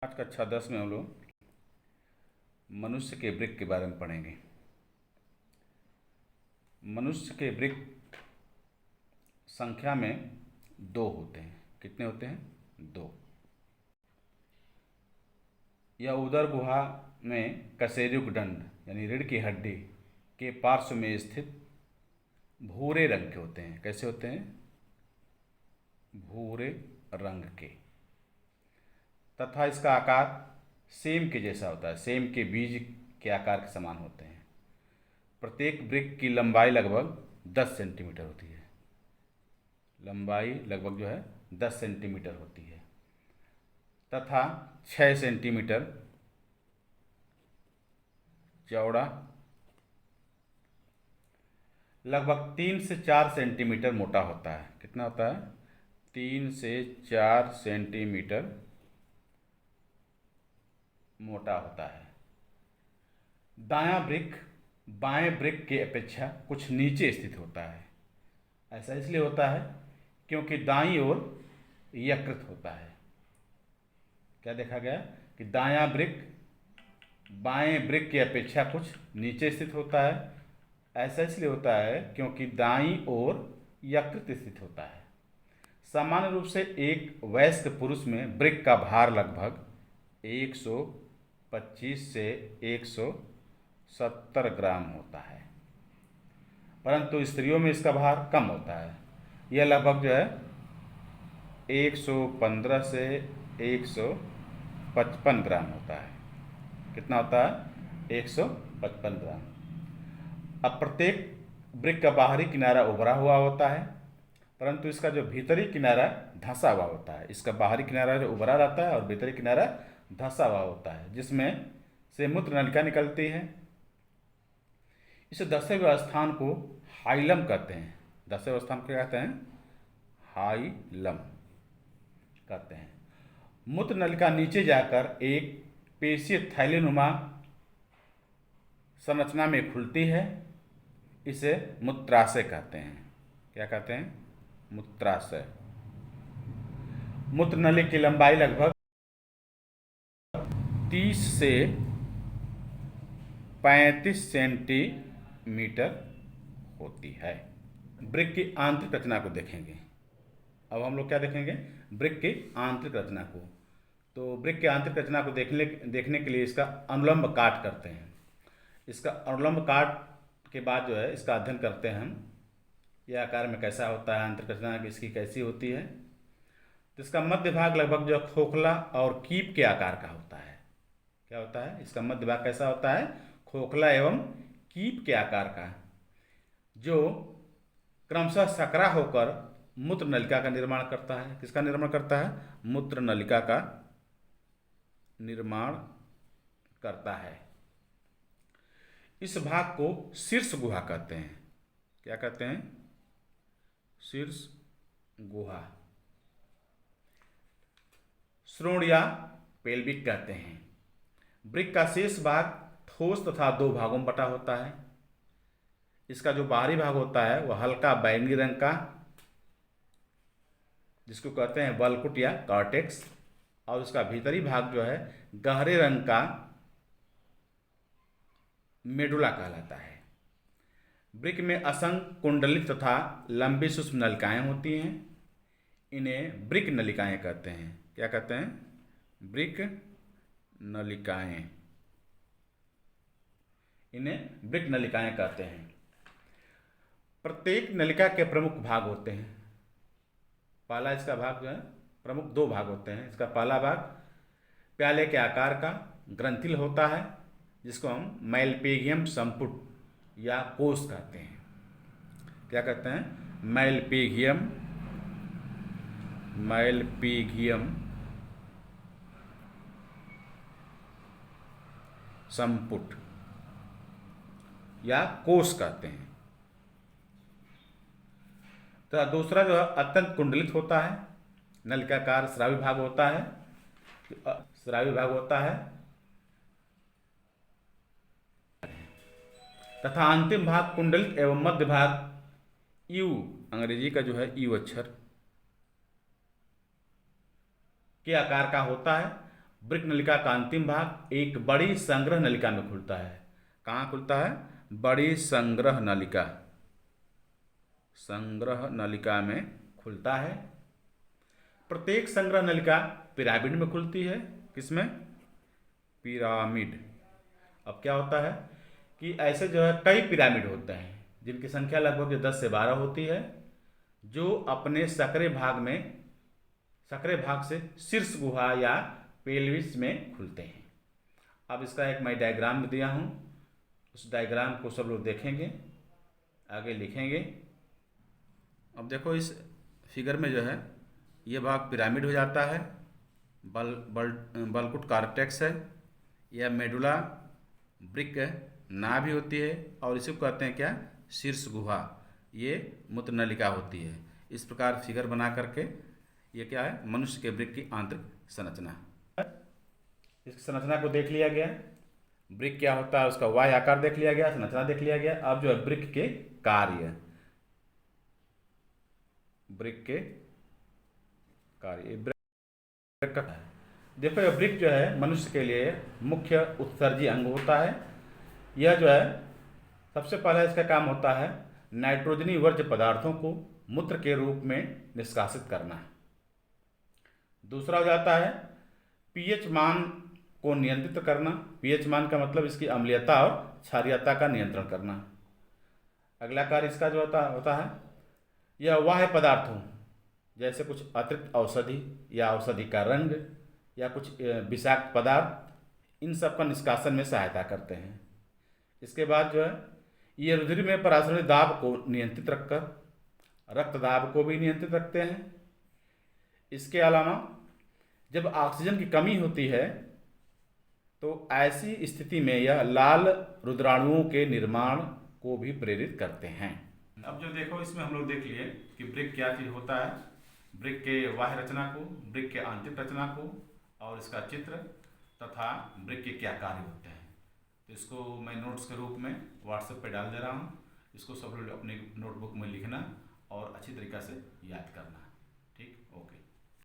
आज कक्षा 10 में हम लोग मनुष्य के वृक्क के बारे में पढ़ेंगे। मनुष्य के वृक्क संख्या में 2 होते हैं। कितने होते हैं? 2। यह उदर गुहा में कशेरुक दंड यानी रीढ़ की हड्डी के पार्श्व में स्थित भूरे रंग के होते हैं। कैसे होते हैं? भूरे रंग के। तथा इसका आकार सेम के जैसा होता है, सेम के बीज के आकार के समान होते हैं। प्रत्येक वृक्क की लंबाई लगभग 10 सेंटीमीटर होती है। लंबाई लगभग 10 सेंटीमीटर होती है तथा 6 सेंटीमीटर चौड़ा, लगभग 3 से 4 सेंटीमीटर मोटा होता है। कितना होता है? 3 से 4 सेंटीमीटर मोटा होता है। दायां वृक्क बाएं वृक्क की अपेक्षा कुछ नीचे स्थित होता है। ऐसा इसलिए होता है क्योंकि दाईं ओर यकृत होता है। क्या देखा गया कि दायां वृक्क बाएं वृक्क की अपेक्षा कुछ नीचे स्थित होता है। ऐसा इसलिए होता है क्योंकि दाईं ओर यकृत स्थित होता है। सामान्य रूप से एक वयस्क पुरुष में वृक्क का भार लगभग 125 से 170 ग्राम होता है, परंतु स्त्रियों में इसका भार कम होता है। यह लगभग 115 से 155 ग्राम होता है। कितना होता है? 155 ग्राम। अब प्रत्येक वृक्क का बाहरी किनारा उभरा हुआ होता है, परंतु इसका जो भीतरी किनारा धंसा हुआ होता है। इसका बाहरी किनारा जो उभरा रहता है और भीतरी किनारा धंसा हुआ होता है, जिसमें से मूत्र नलिका निकलती है। इस धंसे हुए स्थान को हाइलम कहते हैं। धंसे हुए स्थान को क्या कहते हैं? हाइलम कहते हैं। मूत्र नलिका नीचे जाकर एक पेशीय थैलीनुमा संरचना में खुलती है। इसे मूत्राशय कहते हैं। क्या कहते हैं? मूत्राशय। मूत्र नली की लंबाई लगभग 30 से 35 सेंटीमीटर होती है। वृक्क की आंतरिक रचना को देखेंगे। अब हम लोग क्या देखेंगे? वृक्क की आंतरिक रचना को। तो वृक्क की आंतरिक रचना को देखने के लिए इसका अनुलंब काट करते हैं। इसका अनुलंब काट के बाद इसका अध्ययन करते हैं हम। यह आकार में कैसा होता है, आंतरिक रचना इसकी कैसी होती है। तो इसका मध्य भाग लगभग खोखला और कीप के आकार का होता है। क्या होता है? इसका मध्य भाग कैसा होता है? खोखला एवं कीप के आकार का, जो क्रमशः सकरा होकर मूत्र नलिका का निर्माण करता है। किसका निर्माण करता है? मूत्र नलिका का निर्माण करता है। इस भाग को शीर्ष गुहा कहते हैं। क्या कहते हैं? शीर्ष गुहा। श्रोण या पेल्विक कहते हैं। वृक्क का शेष भाग ठोस तथा 2 भागों में बटा होता है। इसका जो बाहरी भाग होता है वह हल्का बैंगनी रंग का, जिसको कहते हैं वल्कुट या कॉर्टेक्स, और उसका भीतरी भाग गहरे रंग का मेडुला कहलाता है। वृक्क में असंख्य कुंडलित तथा लंबी सूक्ष्म नलिकाएं होती हैं। इन्हें वृक्क नलिकाएं कहते हैं। क्या कहते हैं? वृक्क नलिकाएं। इन्हें वृक्क नलिकाएं कहते हैं। प्रत्येक नलिका के प्रमुख भाग होते हैं। पहला इसका भाग प्रमुख 2 भाग होते हैं। इसका पहला भाग प्याले के आकार का ग्रंथिल होता है, जिसको हम मैलपीगियम संपुट या कोष कहते हैं। क्या कहते हैं? मैलपीगियम संपुट या कोष कहते हैं। तो दूसरा अत्यंत कुंडलित होता है। नलिकाकार स्रावी भाग होता है। स्रावी भाग होता है तथा अंतिम भाग कुंडलित एवं मध्य भाग यू, अंग्रेजी का यू अक्षर के आकार का होता है वृक्क नलिका का अंतिम भाग एक बड़ी संग्रह नलिका में खुलता है। कहाँ खुलता है? बड़ी संग्रह नलिका, संग्रह नलिका में खुलता है। प्रत्येक संग्रह नलिका पिरामिड में खुलती है। किसमें? पिरामिड। अब क्या होता है कि ऐसे जो है कई पिरामिड होते हैं जिनकी संख्या लगभग 10 से 12 होती है, जो अपने सकरे भाग से शीर्ष गुहा या पेल्विस में खुलते हैं। अब इसका एक मैं डायग्राम में दिया हूँ, उस डायग्राम को सब लोग देखेंगे, आगे लिखेंगे। अब देखो इस फिगर में जो है ये भाग पिरामिड हो जाता है, बलकुट कार्टेक्स है, यह मेडुला ब्रिक नाभि होती है और इसी को कहते हैं क्या? शीर्ष गुहा। ये मूत्र नलिका होती है। इस प्रकार फिगर बना करके ये क्या है? मनुष्य के वृक्क की आंतरिक संरचना। इस संरचना को देख लिया गया, वृक्क क्या होता है उसका वाह्य आकार देख लिया गया, संरचना देख लिया गया। अब जो है वृक्क के कार्य, वृक्क के कार्य, वृक्क का देखो ये वृक्क जो है मनुष्य के लिए मुख्य उत्सर्जी अंग होता है। यह जो है सबसे पहले इसका काम होता है नाइट्रोजनी वर्ज्य पदार्थों को मूत्र के रूप में निष्कासित करना। दूसरा हो जाता है पीएच मान को नियंत्रित करना। पीएच मान का मतलब इसकी अम्लीयता और क्षारीयता का नियंत्रण करना। अगला कार्य इसका जो होता है यह बाह्य पदार्थों जैसे कुछ अतिरिक्त औषधि या औषधि का रंग या कुछ विषाक्त पदार्थ, इन सब का निष्कासन में सहायता करते हैं। इसके बाद जो है ये रुधिर में पराशरीय दाब को नियंत्रित रखकर रक्त दाब को भी नियंत्रित रखते हैं। इसके अलावा जब ऑक्सीजन की कमी होती है तो ऐसी स्थिति में यह लाल रुद्राणुओं के निर्माण को भी प्रेरित करते हैं। अब जो देखो इसमें हम लोग देख लिए कि वृक्क क्या चीज होता है, वृक्क के बाह्य रचना को, वृक्क के आंतरिक रचना को और इसका चित्र तथा वृक्क के क्या कार्य होते हैं। तो इसको मैं नोट्स के रूप में व्हाट्सएप पे डाल दे रहा हूँ। इसको सब लोग अपने नोटबुक में लिखना और अच्छी तरीक़ा से याद करना।